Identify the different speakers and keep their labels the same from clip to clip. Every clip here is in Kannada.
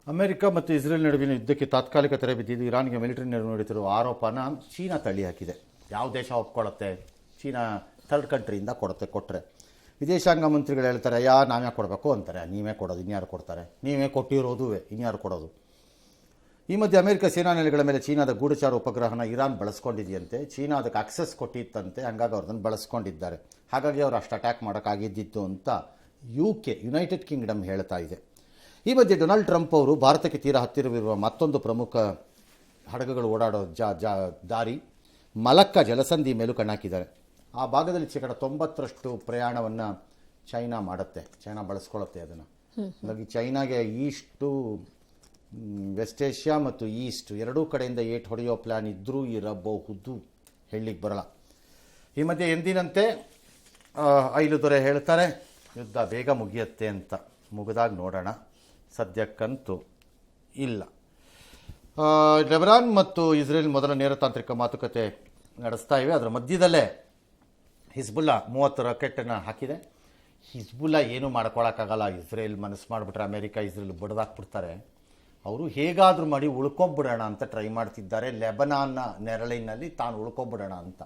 Speaker 1: ಅಮೆರಿಕ ಮತ್ತು ಇಸ್ರೇಲ್ ನಡುವಿನ ಯುದ್ಧಕ್ಕೆ ತಾತ್ಕಾಲಿಕ ತೆರೆ ಬಿದ್ದಿದ್ದು ಇರಾನ್ಗೆ ಮಿಲಿಟರಿ ನೆರವು ನೀಡುತ್ತಿರುವ ಆರೋಪನ ಚೀನಾ ತಳ್ಳಿ ಹಾಕಿದೆ. ಯಾವ ದೇಶ ಒಪ್ಕೊಳ್ಳುತ್ತೆ? ಚೀನಾ ಥರ್ಡ್ ಕಂಟ್ರಿಯಿಂದ ಕೊಟ್ಟರೆ ವಿದೇಶಾಂಗ ಮಂತ್ರಿಗಳು ಹೇಳ್ತಾರೆ, ನಾವೇ ಕೊಡಬೇಕು ಅಂತಾರೆ. ನೀವೇ ಕೊಡೋದು, ಇನ್ಯಾರು ಕೊಡ್ತಾರೆ? ನೀವೇ ಕೊಟ್ಟಿರೋದು, ಇನ್ಯಾರು ಕೊಡೋದು? ಈ ಮಧ್ಯೆ ಅಮೆರಿಕ ಸೇನಾ ನೆಲೆಗಳ ಮೇಲೆ ಚೀನಾದ ಗೂಢಚಾರ ಉಪಗ್ರಹನ ಇರಾನ್ ಬಳಸ್ಕೊಂಡಿದೆಯಂತೆ. ಚೀನಾ ಅದಕ್ಕೆ ಆಕ್ಸೆಸ್ ಕೊಟ್ಟಿತ್ತಂತೆ, ಹಾಗಾಗಿ ಅವ್ರದನ್ನು ಬಳಸ್ಕೊಂಡಿದ್ದಾರೆ. ಹಾಗಾಗಿ ಅವ್ರು ಅಷ್ಟು ಅಟ್ಯಾಕ್ ಮಾಡೋಕ್ಕಾಗಿದ್ದಿತ್ತು ಅಂತ ಯುನೈಟೆಡ್ ಕಿಂಗ್ಡಮ್ ಹೇಳ್ತಾ ಇದೆ. ಈ ಮಧ್ಯೆ ಡೊನಾಲ್ಡ್ ಟ್ರಂಪ್ ಅವರು ಭಾರತಕ್ಕೆ ತೀರಾ ಹತ್ತಿರವಿರುವ ಮತ್ತೊಂದು ಪ್ರಮುಖ ಹಡಗುಗಳು ಓಡಾಡೋ ದಾರಿ ಮಲಕ್ಕಾ ಜಲಸಂಧಿ ಮೇಲೂ ಕಣ್ಣಾಕಿದ್ದಾರೆ. ಆ ಭಾಗದಲ್ಲಿ 90% ಪ್ರಯಾಣವನ್ನು ಚೈನಾ ಮಾಡುತ್ತೆ, ಚೈನಾ ಬಳಸ್ಕೊಳ್ಳುತ್ತೆ ಅದನ್ನು. ಹಾಗಾಗಿ ಚೈನಾಗೆ ಈಸ್ಟು, ವೆಸ್ಟ್ ಏಷ್ಯಾ ಮತ್ತು ಈಸ್ಟ್ ಎರಡೂ ಕಡೆಯಿಂದ ಏಟ್ ಹೊಡೆಯೋ ಪ್ಲ್ಯಾನ್ ಇದ್ದರೂ ಇರಬಹುದು, ಹೇಳಲಿಕ್ಕೆ ಬರಲ್ಲ. ಈ ಮಧ್ಯೆ ಎಂದಿನಂತೆ ಐಲು ದೊರೆ ಹೇಳ್ತಾರೆ ಯುದ್ಧ ಬೇಗ ಮುಗಿಯುತ್ತೆ ಅಂತ. ಮುಗಿದಾಗ ನೋಡೋಣ, ಸದ್ಯಕ್ಕಂತೂ ಇಲ್ಲ. ಲೆಬನಾನ್ ಮತ್ತು ಇಸ್ರೇಲ್ ಮೊದಲ ನೇರ ತಾಂತ್ರಿಕ ಮಾತುಕತೆ ನಡೆಸ್ತಾ ಇವೆ. ಅದರ ಮಧ್ಯದಲ್ಲೇ ಹಿಜ್ಬುಲ್ಲಾ 30 ರಾಕೆಟನ್ನು ಹಾಕಿದೆ. ಹಿಜ್ಬುಲ್ಲಾ ಏನೂ ಮಾಡ್ಕೊಳಕ್ಕಾಗಲ್ಲ. ಇಸ್ರೇಲ್ ಮನಸ್ಸು ಮಾಡಿಬಿಟ್ರೆ ಅಮೆರಿಕ ಇಸ್ರೇಲ್ ಬಡ್ದಾಕ್ಬಿಡ್ತಾರೆ. ಅವರು ಹೇಗಾದರೂ ಮಾಡಿ ಉಳ್ಕೊಂಬಿಡೋಣ ಅಂತ ಟ್ರೈ ಮಾಡ್ತಿದ್ದಾರೆ. ಲೆಬನಾನ್ನ ನೆರಳಿನಲ್ಲಿ ತಾನು ಉಳ್ಕೊಂಬಿಡೋಣ ಅಂತ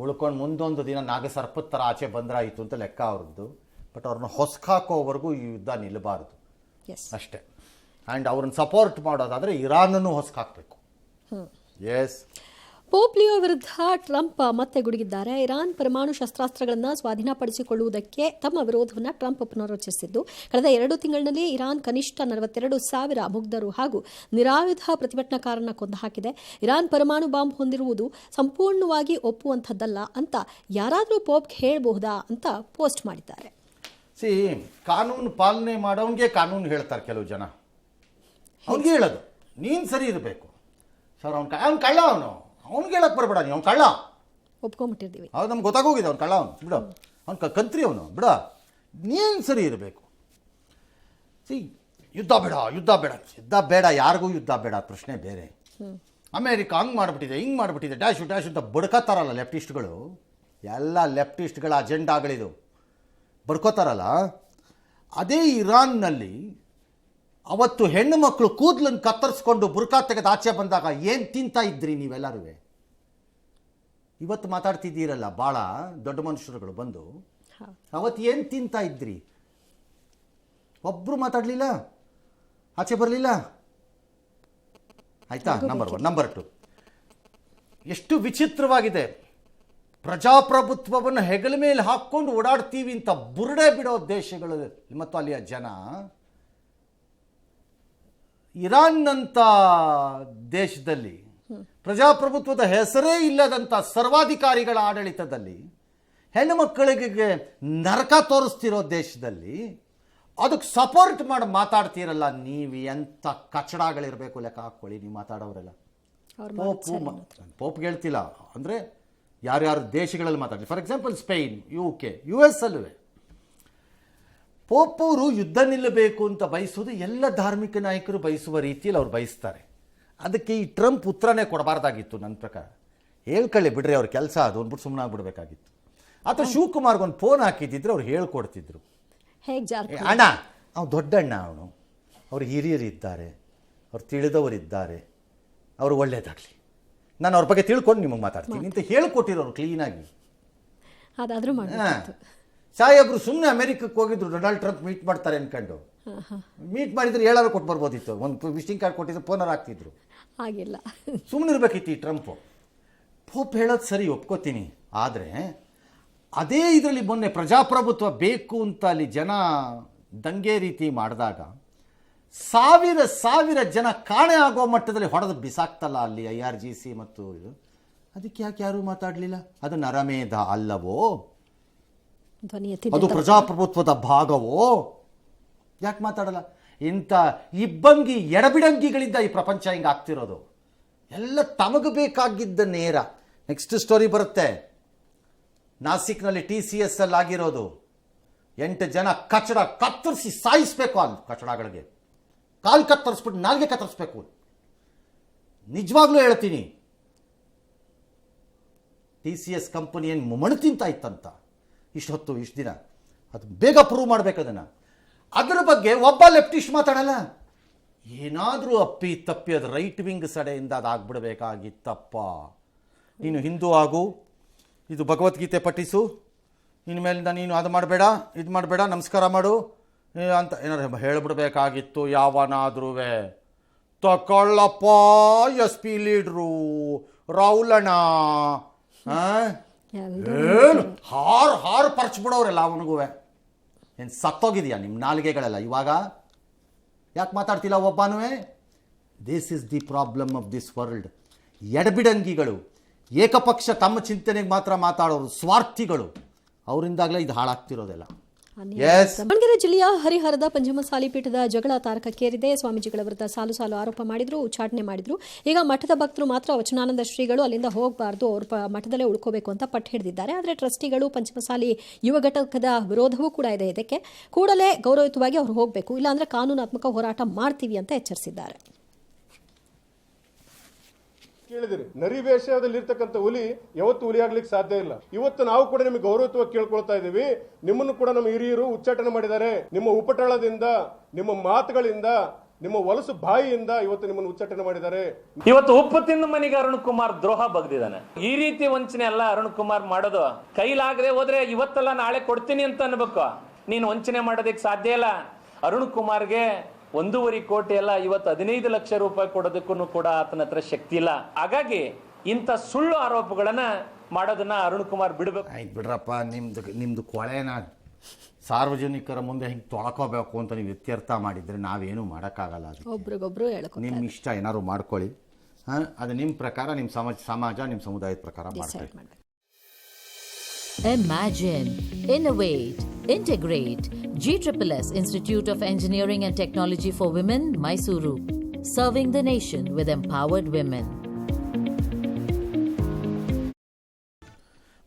Speaker 1: ಉಳ್ಕೊಂಡು ಮುಂದೊಂದು ದಿನ ನಾಗಸರ್ಪದ ಥರ ಆಚೆ ಬಂದ್ರಾಯಿತು ಅಂತ ಲೆಕ್ಕ ಅವ್ರದ್ದು. ಬಟ್ ಅವ್ರನ್ನ ಹೊಸ್ಕಾಕೋವರೆಗೂ ಈ ಯುದ್ಧ ನಿಲ್ಲಬಾರ್ದು ಅಷ್ಟೇ. ಆ್ಯಂಡ್ ಅವ್ರನ್ನ ಸಪೋರ್ಟ್ ಮಾಡೋದಾದರೆ ಇರಾನನ್ನು ಹೊಸ್ಕಾಕಬೇಕು. ಎಸ್.
Speaker 2: ಪೋಪ್ ಲಿಯೋ ವಿರುದ್ಧ ಟ್ರಂಪ್ ಮತ್ತೆ ಗುಡುಗಿದ್ದಾರೆ. ಇರಾನ್ ಪರಮಾಣು ಶಸ್ತ್ರಾಸ್ತ್ರಗಳನ್ನು ಸ್ವಾಧೀನಪಡಿಸಿಕೊಳ್ಳುವುದಕ್ಕೆ ತಮ್ಮ ವಿರೋಧವನ್ನು ಟ್ರಂಪ್ ಪುನರುಚ್ಚರಿಸಿದ್ದು, ಕಳೆದ 2 ತಿಂಗಳಿನಲ್ಲಿ ಇರಾನ್ ಕನಿಷ್ಠ 42,000 ಮುಗ್ಧರು ಹಾಗೂ ನಿರಾಯುಧ ಪ್ರತಿಭಟನಾಕಾರರನ್ನು ಕೊಂದು ಹಾಕಿದೆ. ಇರಾನ್ ಪರಮಾಣು ಬಾಂಬ್ ಹೊಂದಿರುವುದು ಸಂಪೂರ್ಣವಾಗಿ ಒಪ್ಪುವಂಥದ್ದಲ್ಲ ಅಂತ ಯಾರಾದರೂ ಪೋಪ್ಗೆ ಹೇಳಬಹುದಾ ಅಂತ ಪೋಸ್ಟ್ ಮಾಡಿದ್ದಾರೆ.
Speaker 1: ಕಾನೂನು ಪಾಲನೆ ಮಾಡೋನ್ಗೆ ಕಾನೂನು ಹೇಳ್ತಾರೆ ಕೆಲವು ಜನ. ಅವ್ನಿಗೆ ಹೇಳೋದು ನೀನು ಸರಿ ಇರಬೇಕು ಸರ್. ಅವ್ನು ಕಳ್ಳ, ಅವ್ನಿಗೆ ಹೇಳಕ್ಕೆ ಬರಬೇಡ, ನೀವು ಅವ್ನು ಕಳ್ಳ
Speaker 2: ಒಪ್ಕೊಂಡ್ಬಿಟ್ಟಿರ್ತೀವಿ.
Speaker 1: ಹೌದು, ನಮ್ಗೆ ಗೊತ್ತಾಗೋಗಿದೆ ಅವ್ನು ಕಳ್ಳ, ಅವನು ಬಿಡು, ಅವ್ನು ಕಂತ್ರಿ, ಅವನು ಬಿಡ, ನೀನು ಸರಿ ಇರಬೇಕು. ಯುದ್ಧ ಬೇಡ, ಯಾರಿಗೂ ಯುದ್ಧ ಬೇಡ, ಪ್ರಶ್ನೆ ಬೇರೆ. ಅಮೇರಿಕ ಹಂಗೆ ಮಾಡಿಬಿಟ್ಟಿದೆ, ಹಿಂಗೆ ಮಾಡಿಬಿಟ್ಟಿದೆ, ಡ್ಯಾಶು ಅಂತ ಬಡ್ಕೋತಾರಲ್ಲ ಲೆಫ್ಟಿಸ್ಟ್ಗಳು. ಎಲ್ಲ ಲೆಫ್ಟಿಸ್ಟ್ಗಳ ಅಜೆಂಡಾಗಳಿದು, ಬಡ್ಕೋತಾರಲ್ಲ. ಅದೇ ಇರಾನ್ನಲ್ಲಿ ಅವತ್ತು ಹೆಣ್ಣು ಮಕ್ಕಳು ಕೂದಲನ್ನು ಕತ್ತರಿಸ್ಕೊಂಡು ಬುರ್ಕಾ ತೆಗೆದು ಆಚೆ ಬಂದಾಗ ಏನು ತಿಂತಾ ಇದ್ರಿ ನೀವೆಲ್ಲರೂ? ಇವತ್ತು ಮಾತಾಡ್ತಿದ್ದೀರಲ್ಲ ಭಾಳ ದೊಡ್ಡ ಮನುಷ್ಯರುಗಳು ಬಂದು, ಅವತ್ತು ಏನು ತಿಂತಾ ಇದ್ರಿ? ಒಬ್ಬರು ಮಾತಾಡಲಿಲ್ಲ, ಆಚೆ ಬರಲಿಲ್ಲ. ಆಯಿತಾ? ನಂಬರ್ 1. ನಂಬರ್ 2, ಎಷ್ಟು ವಿಚಿತ್ರವಾಗಿದೆ. ಪ್ರಜಾಪ್ರಭುತ್ವವನ್ನು ಹೆಗಲ ಮೇಲೆ ಹಾಕ್ಕೊಂಡು ಓಡಾಡ್ತೀವಿ ಅಂತ ಬುರುಡೆ ಬಿಡೋ ದೇಶಗಳು ಮತ್ತು ಅಲ್ಲಿಯ ಜನ. ಇರಾನ್ನಂಥ ದೇಶದಲ್ಲಿ ಪ್ರಜಾಪ್ರಭುತ್ವದ ಹೆಸರೇ ಇಲ್ಲದಂಥ ಸರ್ವಾಧಿಕಾರಿಗಳ ಆಡಳಿತದಲ್ಲಿ ಹೆಣ್ಣು ಮಕ್ಕಳಿಗೆ ನರಕ ತೋರಿಸ್ತಿರೋ ದೇಶದಲ್ಲಿ ಅದಕ್ಕೆ ಸಪೋರ್ಟ್ ಮಾಡಿ ಮಾತಾಡ್ತೀರಲ್ಲ ನೀವು. ಎಂಥ ಕಚಡಗಳಿರಬೇಕು ಲೆಕ್ಕ ಹಾಕ್ಕೊಳ್ಳಿ ನೀವು ಮಾತಾಡೋರೆಲ್ಲ. ಪೋಪ್ಗೆ ಹೇಳ್ತಿಲ್ಲ ಅಂದರೆ ಯಾರ್ಯಾರು ದೇಶಗಳಲ್ಲಿ ಮಾತಾಡ್ತೀವಿ. For example Spain, UK, US ಅಲ್ಲೂ ಪೋಪ್ ಅವರು ಯುದ್ಧ ನಿಲ್ಲಬೇಕು ಅಂತ ಬಯಸೋದು ಎಲ್ಲ ಧಾರ್ಮಿಕ ನಾಯಕರು ಬಯಸುವ ರೀತಿಯಲ್ಲಿ ಅವ್ರು ಬಯಸ್ತಾರೆ. ಅದಕ್ಕೆ ಈ ಟ್ರಂಪ್ ಉತ್ತರನೇ ಕೊಡಬಾರ್ದಾಗಿತ್ತು ನನ್ನ ಪ್ರಕಾರ. ಹೇಳ್ಕೊಳ್ಳಿ ಬಿಡ್ರಿ, ಅವ್ರ ಕೆಲಸ ಅದು ಅಂದ್ಬಿಟ್ಟು ಸುಮ್ಮನೆ ಆಗ್ಬಿಡ್ಬೇಕಾಗಿತ್ತು. ಅಥವಾ ಶಿವಕುಮಾರ್ಗೊಂದು ಫೋನ್ ಹಾಕಿದ್ದಿದ್ರೆ ಅವ್ರು ಹೇಳ್ಕೊಡ್ತಿದ್ರು. ಅಣ್ಣ, ಅವ್ನು ದೊಡ್ಡಣ್ಣ, ಅವ್ರು ಹಿರಿಯರಿದ್ದಾರೆ, ಅವ್ರು ತಿಳಿದವರಿದ್ದಾರೆ, ಅವರು ಒಳ್ಳೇದಾಗಲಿ, ನಾನು ಅವ್ರ ಬಗ್ಗೆ ತಿಳ್ಕೊಂಡು ನಿಮಗೆ ಮಾತಾಡ್ತೀನಿ ಅಂತ ಹೇಳ್ಕೊಟ್ಟಿರೋರು ಕ್ಲೀನಾಗಿ. ಸಾಹೇಬ್ರು ಸುಮ್ಮನೆ ಅಮೆರಿಕಕ್ಕೆ ಹೋಗಿದ್ರು, ಡೊನಾಲ್ಡ್ ಟ್ರಂಪ್ ಮೀಟ್ ಮಾಡ್ತಾರೆ ಅನ್ಕೊಂಡು. ಮೀಟ್ ಮಾಡಿದ್ರೆ ಹೇಳಾರು ಕೊಟ್ಟು ಬರ್ಬೋದಿತ್ತು, ಒಂದು ವಿಸಿಟಿಂಗ್ ಕಾರ್ಡ್ ಕೊಟ್ಟಿದ್ರು, ಫೋನರ್ ಹಾಕ್ತಿದ್ರು.
Speaker 2: ಹಾಗಿಲ್ಲ,
Speaker 1: ಸುಮ್ಮನೆ ಇರಬೇಕಿತ್ತು ಈ ಟ್ರಂಪು. ಪೋಪ್ ಹೇಳೋದು ಸರಿ, ಒಪ್ಕೋತೀನಿ. ಆದರೆ ಅದೇ ಇದರಲ್ಲಿ ಮೊನ್ನೆ ಪ್ರಜಾಪ್ರಭುತ್ವ ಬೇಕು ಅಂತ ಅಲ್ಲಿ ಜನ ದಂಗೆ ರೀತಿ ಮಾಡಿದಾಗ ಸಾವಿರ ಜನ ಕಾಣೆ ಆಗೋ ಮಟ್ಟದಲ್ಲಿ ಹೊಡೆದು ಬಿಸಾಕ್ತಲ್ಲ ಅಲ್ಲಿ IRGC ಮತ್ತು ಇದು. ಅದಕ್ಕೆ ಯಾಕೆ ಯಾರೂ ಮಾತಾಡಲಿಲ್ಲ? ಅದು ನರಮೇಧ ಅಲ್ಲವೋ? ಅದು ಪ್ರಜಾಪ್ರಭುತ್ವದ ಭಾಗವೋ? ಯಾಕೆ ಮಾತಾಡಲ್ಲ? ಇಂಥ ಇಬ್ಬಂಗಿ ಎಡಬಿಡಂಗಿಗಳಿಂದ ಈ ಪ್ರಪಂಚ ಹಿಂಗೆ ಆಗ್ತಿರೋದು. ಎಲ್ಲ ತಮಗೆ ಬೇಕಾಗಿದ್ದ ನೇರ. ನೆಕ್ಸ್ಟ್ ಸ್ಟೋರಿ ಬರುತ್ತೆ. ನಾಸಿಕ್ನಲ್ಲಿ TCS ಅಲ್ಲಿ ಆಗಿರೋದು. 8 ಜನ ಕಚಡ ಕತ್ತರಿಸಿ ಸಾಯಿಸ್ಬೇಕು. ಅಲ್ಲಿ ಕಚಡಗಳಿಗೆ ಕಾಲು ಕತ್ತರಿಸ್ಬಿಟ್ಟು ನಾಲ್ಗೆ ಕತ್ತರಿಸ್ಬೇಕು. ನಿಜವಾಗ್ಲೂ ಹೇಳ್ತೀನಿ, TCS ಕಂಪನಿ ಏನು ಮಣ್ಣು ತಿಂತ ಇತ್ತಂತ ಇಷ್ಟು ದಿನ, ಅದು ಬೇಗ ಪ್ರೂವ್ ಮಾಡಬೇಕು ಅದನ್ನು. ಅದರ ಬಗ್ಗೆ ಒಬ್ಬ ಲೆಫ್ಟಿಸ್ಟ್ ಮಾತಾಡಲ್ಲ. ಏನಾದರೂ ಅಪ್ಪಿ ತಪ್ಪಿ ಅದು ರೈಟ್ ವಿಂಗ್ ಸಡೆಯಿಂದ ಅದಾಗ್ಬಿಡ್ಬೇಕಾಗಿತ್ತಪ್ಪ. ನೀನು ಹಿಂದೂ ಆಗು, ಇದು ಭಗವದ್ಗೀತೆ ಪಠಿಸು, ಇನ್ಮೇಲಿಂದ ನೀನು ಅದು ಮಾಡಬೇಡ, ಇದು ಮಾಡಬೇಡ, ನಮಸ್ಕಾರ ಮಾಡು ಅಂತ ಏನಾರು ಹೇಳ್ಬಿಡ್ಬೇಕಾಗಿತ್ತು ಯಾವನಾದ್ರೂ. ತಕೊಳ್ಳಪ್ಪ SP ಲೀಡ್ರು ರಾಹುಲಣ್ಣ ಏನು ಹಾರು ಪರ್ಚ್ಬಿಡೋರೆಲ್ಲ ಅವನಿಗೂ. ಏನು ಸತ್ತೋಗಿದೆಯಾ ನಿಮ್ಮ ನಾಲಿಗೆಗಳೆಲ್ಲ ಇವಾಗ? ಯಾಕೆ ಮಾತಾಡ್ತಿಲ್ಲ ಒಬ್ಬನೂ? This is the problem of this world. ಎಡಬಿಡಂಗಿಗಳು, ಏಕಪಕ್ಷ ತಮ್ಮ ಚಿಂತನೆಗೆ ಮಾತ್ರ ಮಾತಾಡೋರು, ಸ್ವಾರ್ಥಿಗಳು, ಅವರಿಂದಾಗಲೇ ಇದು ಹಾಳಾಗ್ತಿರೋದೆಲ್ಲ.
Speaker 2: ದಾವಣಗೆರೆ ಜಿಲ್ಲೆಯ ಹರಿಹರದ ಪಂಚಮಸಾಲಿ ಪೀಠದ ಜಗಳ ತಾರಕಕ್ಕೇರಿದೆ. ಸ್ವಾಮೀಜಿಗಳ ವಿರುದ್ಧ ಸಾಲು ಸಾಲು ಆರೋಪ ಮಾಡಿದ್ರು, ಉಚ್ಚಾಟನೆ ಮಾಡಿದ್ರು. ಈಗ ಮಠದ ಭಕ್ತರು ಮಾತ್ರ ವಚನಾನಂದ ಶ್ರೀಗಳು ಅಲ್ಲಿಂದ ಹೋಗಬಾರ್ದು, ಅವ್ರ ಮಠದಲ್ಲೇ ಉಳ್ಕೋಬೇಕು ಅಂತ ಪಟ್ಟು ಹಿಡಿದಿದ್ದಾರೆ. ಆದರೆ ಟ್ರಸ್ಟಿಗಳು, ಪಂಚಮಸಾಲಿ ಯುವ ಘಟಕದ ವಿರೋಧವೂ ಕೂಡ ಇದೆ. ಇದಕ್ಕೆ ಕೂಡಲೇ ಗೌರವಯುತವಾಗಿ ಅವರು ಹೋಗಬೇಕು, ಇಲ್ಲಾಂದ್ರೆ ಕಾನೂನಾತ್ಮಕ ಹೋರಾಟ ಮಾಡ್ತೀವಿ ಅಂತ ಎಚ್ಚರಿಸಿದ್ದಾರೆ.
Speaker 3: ಕೇಳಿದಿರಿ, ನರಿ ವೇಷದಲ್ಲಿ ಇರ್ತಕ್ಕಂಥ ಹುಲಿ ಯಾವತ್ತು ಹುಲಿ ಆಗ್ಲಿಕ್ಕೆ ಸಾಧ್ಯ ಇಲ್ಲ. ಇವತ್ತು ನಾವು ಕೂಡ ನಿಮಗೆ ಗೌರವಯುತವಾಗಿ ಕೇಳ್ಕೊಳ್ತಾ ಇದೀವಿ. ನಿಮ್ಮನ್ನು ಕೂಡ ನಮ್ಮ ಹಿರಿಯರು ಉಚ್ಚಾಟನೆ ಮಾಡಿದ್ದಾರೆ. ನಿಮ್ಮ ಉಪಟಳದಿಂದ, ನಿಮ್ಮ ಮಾತುಗಳಿಂದ, ನಿಮ್ಮ ಹೊಲಸು ಬಾಯಿಯಿಂದ ಇವತ್ತು ನಿಮ್ಮನ್ನು ಉಚ್ಚಾಟನೆ ಮಾಡಿದ್ದಾರೆ.
Speaker 4: ಇವತ್ತು ಉಪ್ಪು ತಿಂದ ಮನೆಗೆ ಅರುಣ್ ಕುಮಾರ್ ದ್ರೋಹ ಬಗ್ದಿದ್ದಾನೆ. ಈ ರೀತಿ ವಂಚನೆ ಎಲ್ಲ ಅರುಣ್ ಕುಮಾರ್ ಮಾಡೋದು. ಕೈಲಾಗದೆ ಹೋದ್ರೆ ಇವತ್ತೆಲ್ಲ ನಾಳೆ ಕೊಡ್ತೀನಿ ಅಂತ ಅನ್ಬೇಕು. ನೀನು ವಂಚನೆ ಮಾಡೋದಕ್ಕೆ ಸಾಧ್ಯ ಇಲ್ಲ. ಅರುಣ್ ಕುಮಾರ್ಗೆ 1.5 ಕೋಟಿ ಅಲ್ಲ, ಇವತ್ತು 15 ಲಕ್ಷ ರೂಪಾಯಿ ಕೊಡೋದಕ್ಕೂ ಕೂಡ ಆತನ ಹತ್ರ ಶಕ್ತಿ ಇಲ್ಲ. ಹಾಗಾಗಿ ಇಂಥ ಸುಳ್ಳು ಆರೋಪಗಳನ್ನ ಮಾಡೋದನ್ನ ಅರುಣ್ ಕುಮಾರ್ ಬಿಡಬೇಕು.
Speaker 1: ಆಯ್ತು ಬಿಡ್ರಪ್ಪ, ನಿಮ್ದು ಕೊಳೆನ ಸಾರ್ವಜನಿಕರ ಮುಂದೆ ಹಿಂಗೆ ತೊಳ್ಕೋಬೇಕು ಅಂತ ನೀವು ಇತ್ಯರ್ಥ ಮಾಡಿದರೆ ನಾವೇನು ಮಾಡೋಕ್ಕಾಗಲ್ಲ.
Speaker 2: ಒಬ್ರಿಗೊಬ್ರು
Speaker 1: ನಿಮ್ಮ ಇಷ್ಟ ಏನಾದ್ರು ಮಾಡ್ಕೊಳ್ಳಿ. ಅದು ನಿಮ್ಮ ಪ್ರಕಾರ, ನಿಮ್ಮ ಸಮಾಜ, ನಿಮ್ಮ ಸಮುದಾಯದ ಪ್ರಕಾರ ಮಾಡ್ಕೊಳ್ಳಿ.
Speaker 5: Imagine, innovate, integrate. GSSS Institute of Engineering and Technology for Women, Mysuru. Serving the nation with empowered women.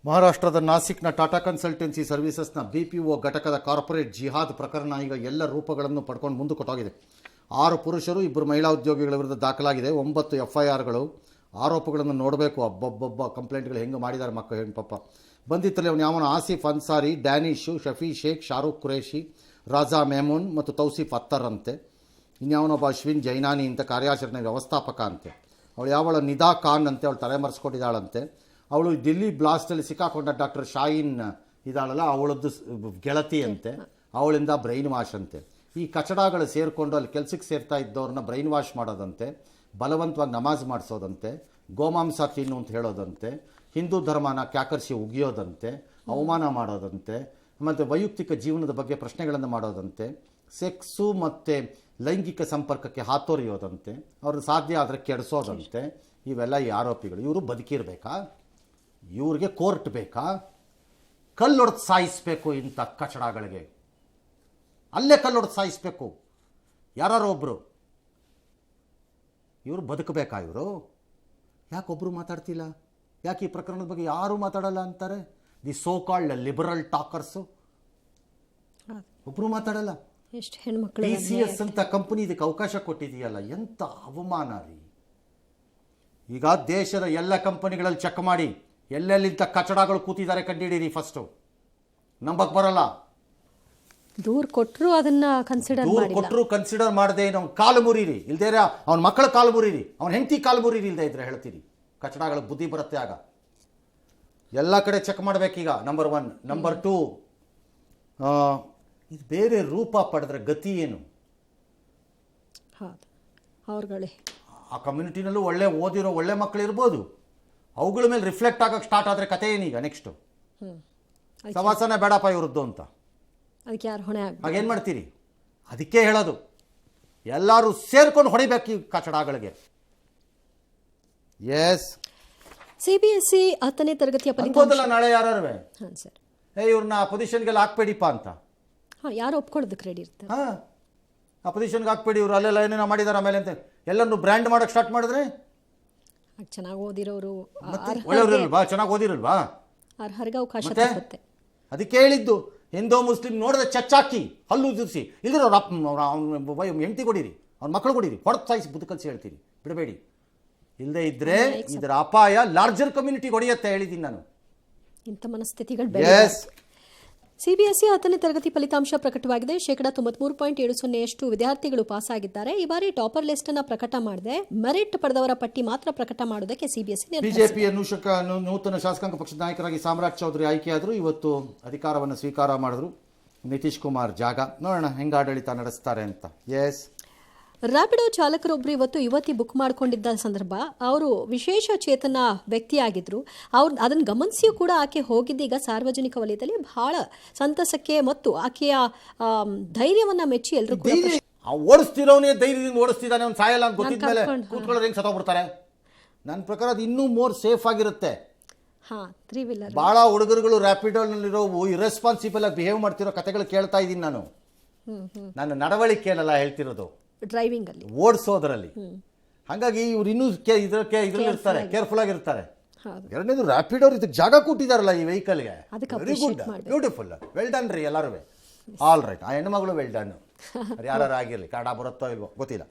Speaker 1: ಮಹಾರಾಷ್ಟ್ರದ ನಾಸಿಕ್ನ ಟಾಟಾ ಕನ್ಸಲ್ಟೆನ್ಸಿ ಸರ್ವಿಸಸ್ನ BPO ಘಟಕದ ಕಾರ್ಪೊರೇಟ್ ಜಿಹಾದ್ ಪ್ರಕರಣ ಈಗ ಎಲ್ಲ ರೂಪಗಳನ್ನು ಪಡ್ಕೊಂಡು ಮುಂದಕ್ಕೊಟ್ಟೋಗಿದೆ. 6 ಪುರುಷರು, 2 ಮಹಿಳಾ ಉದ್ಯೋಗಿಗಳ ವಿರುದ್ಧ ದಾಖಲಾಗಿದೆ. 9 FIRಗಳು. ಆರೋಪಗಳನ್ನು ನೋಡಬೇಕು. ಅಬ್ಬಬ್ಬಬ್ಬ ಕಂಪ್ಲೇಂಟ್ಗಳು ಹೆಂಗೆ ಮಾಡಿದ್ದಾರೆ ಮಕ್ಕಳು, ಹೆಣ್ಣು ಪಾಪ. ಬಂದಿತ್ತಲ್ಲಿ ಅವನು ಯಾವನು ಆಸಿಫ್ ಅನ್ಸಾರಿ, ಡ್ಯಾನಿಶು, ಶಫಿ ಶೇಖ್, ಶಾರೂಖ್ ಕುರೇಶಿ, ರಾಜಾ ಮೆಮೂನ್ ಮತ್ತು ತೌಸಿಫ್ ಅತ್ತರ್ ಅಂತೆ. ಇನ್ಯಾವನೊಬ್ಬ ಅಶ್ವಿನ್ ಜೈನಾನಿ ಅಂತ ಕಾರ್ಯಾಚರಣೆ ವ್ಯವಸ್ಥಾಪಕ ಅಂತೆ. ಅವಳು ಯಾವಳ ನಿದಾ ಖಾನ್ ಅಂತೆ, ಅವಳು ತಲೆಮರೆಸ್ಕೊಟ್ಟಿದ್ದಾಳಂತೆ. ಅವಳು ದಿಲ್ಲಿ ಬ್ಲಾಸ್ಟಲ್ಲಿ ಸಿಕ್ಕಾಕೊಂಡ ಡಾಕ್ಟರ್ ಶಾಯಿನ್ ಇದ್ದಾಳಲ್ಲ, ಅವಳದ್ದು ಗೆಳತಿ ಅಂತೆ. ಅವಳಿಂದ ಬ್ರೈನ್ ವಾಶ್ ಅಂತೆ. ಈ ಕಚಡಗಳು ಸೇರಿಕೊಂಡು ಅಲ್ಲಿ ಕೆಲಸಕ್ಕೆ ಸೇರ್ತಾ ಇದ್ದವ್ರನ್ನ ಬ್ರೈನ್ ವಾಶ್ ಮಾಡೋದಂತೆ, ಬಲವಂತವಾಗಿ ನಮಾಜ್ ಮಾಡಿಸೋದಂತೆ, ಗೋಮಾಂಸ ತಿನ್ನು ಅಂತ ಹೇಳೋದಂತೆ, ಹಿಂದೂ ಧರ್ಮನ ಕ್ಯಾಕರ್ಸಿ ಉಗಿಯೋದಂತೆ, ಅವಮಾನ ಮಾಡೋದಂತೆ, ಮತ್ತು ವೈಯಕ್ತಿಕ ಜೀವನದ ಬಗ್ಗೆ ಪ್ರಶ್ನೆಗಳನ್ನು ಮಾಡೋದಂತೆ, ಸೆಕ್ಸು ಮತ್ತು ಲೈಂಗಿಕ ಸಂಪರ್ಕಕ್ಕೆ ಹಾತೊರೆಯೋದಂತೆ, ಅವ್ರನ್ನ ಸಾಧ್ಯ ಆದರೆ ಕೆಡಿಸೋದಂತೆ. ಇವೆಲ್ಲ ಈ ಆರೋಪಿಗಳು. ಇವರು ಬದುಕಿರಬೇಕಾ? ಇವ್ರಿಗೆ ಕೋರ್ಟ್ ಬೇಕಾ? ಕಲ್ಲೊಡೆದು ಸಾಯಿಸಬೇಕು ಇಂಥ ಕಚಡಗಳಿಗೆ. ಅಲ್ಲೇ ಕಲ್ಲೊಡೆದು ಸಾಯಿಸಬೇಕು ಯಾರೋ ಒಬ್ಬರು. ಇವರು ಬದುಕಬೇಕಾ? ಇವರು ಯಾಕೊಬ್ಬರು ಮಾತಾಡ್ತಿಲ್ಲ? ಯಾಕೆ ಈ ಪ್ರಕರಣದ ಬಗ್ಗೆ ಯಾರೂ ಮಾತಾಡಲ್ಲ ಅಂತಾರೆ? ದಿ ಸೋ ಕಾಲ್ಡ್ ಲಿಬರಲ್ ಟಾಕರ್ಸು ಒಬ್ಬರು ಮಾತಾಡಲ್ಲ.
Speaker 2: ಎಷ್ಟು ಹೆಣ್ಮಕ್ಳು
Speaker 1: TCS ಅಂತ ಕಂಪನಿ ಇದಕ್ಕೆ ಅವಕಾಶ ಕೊಟ್ಟಿದೆಯಲ್ಲ, ಎಂಥ ಅವಮಾನ ರೀ. ಈಗ ದೇಶದ ಎಲ್ಲ ಕಂಪನಿಗಳಲ್ಲಿ ಚೆಕ್ ಮಾಡಿ ಎಲ್ಲೆಲ್ಲಿಂಥ ಕಚಡಗಳು ಕೂತಿದ್ದಾರೆ ಕಂಡುಹಿಡೀರಿ ಫಸ್ಟು. ನಂಬಕ್ಕೆ ಬರಲ್ಲ.
Speaker 2: ದೂರು ಕೊಟ್ಟರು ಅದನ್ನ
Speaker 1: ಕನ್ಸಿಡರ್ ಮಾಡದೆ ನಾವು ಕಾಲು ಮುರಿರಿ, ಇಲ್ದೇ ಅವನ ಮಕ್ಕಳ ಕಾಲು ಮುರಿರಿ, ಅವನ ಹೆಂಡತಿ ಕಾಲು ಮುರಿರಿ, ಇಲ್ಲದೆ ಇದ್ರೆ ಹೇಳ್ತೀರಿ. ಕಚಡಗಳು ಬುದ್ಧಿ ಬರುತ್ತೆ ಆಗ. ಎಲ್ಲ ಕಡೆ ಚೆಕ್ ಮಾಡಬೇಕೀಗ. ನಂಬರ್ 1. ನಂಬರ್ 2, ಇದು ಬೇರೆ ರೂಪ ಪಡೆದ್ರೆ ಗತಿ ಏನು?
Speaker 2: ಅವ್ರುಗಳೇ
Speaker 1: ಆ ಕಮ್ಯುನಿಟಿನಲ್ಲೂ ಒಳ್ಳೆ ಓದಿರೋ ಒಳ್ಳೆ ಮಕ್ಕಳು ಇರ್ಬೋದು. ಅವುಗಳ ಮೇಲೆ ರಿಫ್ಲೆಕ್ಟ್ ಆಗಕ್ಕೆ ಸ್ಟಾರ್ಟ್ ಆದರೆ ಕತೆ ಏನೀಗ ನೆಕ್ಸ್ಟು? ಸವಾಸನೆ ಬೇಡಪ್ಪ ಇವ್ರದ್ದು ಅಂತ.
Speaker 2: ಅದಕ್ಕೆ ಯಾರು ಹೊಣೆ
Speaker 1: ಹಾಗೇನು ಮಾಡ್ತೀರಿ? ಅದಕ್ಕೆ ಹೇಳೋದು, ಎಲ್ಲರೂ ಸೇರ್ಕೊಂಡು ಹೊಡಿಬೇಕು ಈ ಕಚಡಗಳಿಗೆ. ಎಸ್,
Speaker 2: CBSE 10ನೇ ತರಗತಿಯ
Speaker 1: ಅನ್ಕೋದಲ್ಲ ನಾಳೆ ಯಾರೇ
Speaker 2: ಸರ್,
Speaker 1: ಇವ್ರನ್ನ ಪೊಸಿಷನ್ಗೆಲ್ಲ ಹಾಕ್ಬೇಡಿಪ್ಪ ಅಂತ.
Speaker 2: ಯಾರು ಒಪ್ಕೊಳ್ಳೋದಕ್ಕೆ ರೆಡಿ ಇರ್ತಾರೆ.
Speaker 1: ಆ ಪೊಸಿಷನ್ಗೆ ಹಾಕ್ಬೇಡಿ, ಇವರು ಅಲ್ಲೆಲ್ಲ ಏನೇನೋ ಮಾಡಿದಾರೆ ಆಮೇಲೆ ಅಂತ ಎಲ್ಲರೂ ಬ್ರ್ಯಾಂಡ್ ಮಾಡೋಕ್ಕೆ ಸ್ಟಾರ್ಟ್ ಮಾಡಿದ್ರೆ
Speaker 2: ಚೆನ್ನಾಗಿ ಓದಿರೋರು
Speaker 1: ಒಳ್ಳೆಯವ್ರಲ್ವಾ? ಚೆನ್ನಾಗಿ ಓದಿರಲ್ವಾ?
Speaker 2: ಅರ್ಹರಿಗೆ ಅವಕಾಶ ಸಿಗುತ್ತೆ.
Speaker 1: ಅದಕ್ಕೆ ಹೇಳಿದ್ದು, ಹಿಂದೂ ಮುಸ್ಲಿಂ ನೋಡಿದ್ರೆ ಚಚ್ಚಾಕಿ ಹಲ್ಲು ಉದುರಿಸಿ, ಇಲ್ದಿರ ಅವ್ರ ಹೆಂಡತಿ ಕೊಡಿರಿ, ಅವ್ರ ಮಕ್ಕಳು ಕೊಡಿರಿ, ಹೊಡೆದು ಸಾಯಿಸಿ ಬುದ್ಧಿ ಕಲಿಸಿ ಹೇಳ್ತೀರಿ, ಬಿಡಬೇಡಿ. ಇಲ್ಲದೆ ಇದ್ರೆ ಇದರ ಅಪಾಯ ಲಾರ್ಜರ್ ಕಮ್ಯುನಿಟಿಗೆ ಹೊಡೆಯುತ್ತೆ, ಹೇಳಿದ್ದೀನಿ ನಾನು.
Speaker 2: ಇಂಥ ಮನಸ್ಥಿತಿಗಳು ಸಿಬಿಎಸ್ಇ 10ನೇ ತರಗತಿ ಫಲಿತಾಂಶ ಪ್ರಕಟವಾಗಿದೆ. 93.70% ವಿದ್ಯಾರ್ಥಿಗಳು ಪಾಸ್ ಆಗಿದ್ದಾರೆ. ಈ ಬಾರಿ ಟಾಪರ್ ಲಿಸ್ಟ್ ಅನ್ನು ಪ್ರಕಟ ಮಾಡದೆ ಮೆರಿಟ್ ಪಡೆದವರ ಪಟ್ಟಿ ಮಾತ್ರ ಪ್ರಕಟ ಮಾಡುವುದಕ್ಕೆ ಸಿಬಿಎಸ್ಇ ನಿರ್ಧರಿಸಿದೆ.
Speaker 1: ಬಿಜೆಪಿಯ ನೂತನ ಶಾಸಕಾಂಗ ಪಕ್ಷದ ನಾಯಕರಾಗಿ ಸಾಮ್ರಾಟ್ ಚೌಧರಿ ಆಯ್ಕೆಯಾದರು. ಇವತ್ತು ಅಧಿಕಾರವನ್ನು ಸ್ವೀಕಾರ ಮಾಡಿದ್ರು. ನಿತೀಶ್ ಕುಮಾರ್ ಜಾಗ ನೋಡೋಣ ಹೆಂಗೆ ಆಡಳಿತ ನಡೆಸ್ತಾರೆ ಅಂತ. ಎಸ್,
Speaker 2: ರ್ಯಾಪಿಡೋ ಚಾಲಕರೊಬ್ಬರು ಇವತ್ತು ಯುವತಿ ಬುಕ್ ಮಾಡಿಕೊಂಡಿದ್ದ ಸಂದರ್ಭ ಅವರು ವಿಶೇಷ ಚೇತನ ವ್ಯಕ್ತಿಯಾಗಿದ್ರು. ಅದನ್ನು ಗಮನಿಸಿಯೂ ಕೂಡ ಆಕೆ ಹೋಗಿದ್ದೀಗ ಸಾರ್ವಜನಿಕ ವಲಯದಲ್ಲಿ ಬಹಳ ಸಂತಸಕ್ಕೆ ಮತ್ತು ಆಕೆಯ ಧೈರ್ಯವನ್ನ ಮೆಚ್ಚಿ ಎಲ್ಲರೂ ಕೂಡ
Speaker 1: ಓಡಿಸ್ತಿರೋನೇ ಧೈರ್ಯದಿಂದ ಓಡಿಸ್ತಿದ್ದಾನೆ, ಅವ್ನು ಸಾಯಲ್ಲ ಅಂತ ಗೊತ್ತಿದ ಮೇಲೆ ಕೂತ್ಕೊಳ್ಳೋರು ಹೆಂಗೆ ಸತ್ತೋಗ್ಬಿಡ್ತಾರೆ. ನನ್ನ ಪ್ರಕಾರ ಅದು ಇನ್ನೂ ಮೋರ್ ಸೇಫ್ ಆಗಿರುತ್ತೆ.
Speaker 2: ತ್ರೀ ವೀಲರ್
Speaker 1: ಭಾಳ ಹುಡುಗರುಗಳು ರ್ಯಾಪಿಡೋನಲ್ಲಿರೋ ಇರೆಸ್ಪಾನ್ಸಿಬಲ್ ಆಗಿ ಬಿಹೇವ್ ಮಾಡ್ತಿರೋ ಕಥೆಗಳು ಕೇಳ್ತಾ ಇದ್ದೀನಿ ನಾನು. ನನ್ನ ನಡವಳಿಕೆಯಲ್ಲ ಹೇಳ್ತಿರೋದು,
Speaker 2: ಡ್ರೈವಿಂಗ್ ಅಲ್ಲಿ
Speaker 1: ಓಡಿಸೋದ್ರಲ್ಲಿ. ಹಾಗಾಗಿ ಇವ್ರು ಇನ್ನೂ ಇದ್ರಲ್ಲಿ ಇರ್ತಾರೆ, ಕೇರ್ಫುಲ್ ಆಗಿರ್ತಾರೆ. ಎರಡನೇದು ರ್ಯಾಪಿಡೋ ಇದಕ್ಕೆ ಜಾಗ ಕೊಟ್ಟಿದ್ದಾರಲ್ಲ ಈ ವೆಹಿಕಲ್ಗೆ, very good, beautiful, well done ರೀ ಎಲ್ಲರೂ. ಆಲ್ ರೈಟ್, ಆ ಹೆಣ್ಮಗಳು ವೆಲ್ ಡನ್. ಯಾರು ಆಗಿರಲಿ, ಕನ್ನಡ ಬರುತ್ತೋ ಇಲ್ವೋ ಗೊತ್ತಿಲ್ಲ.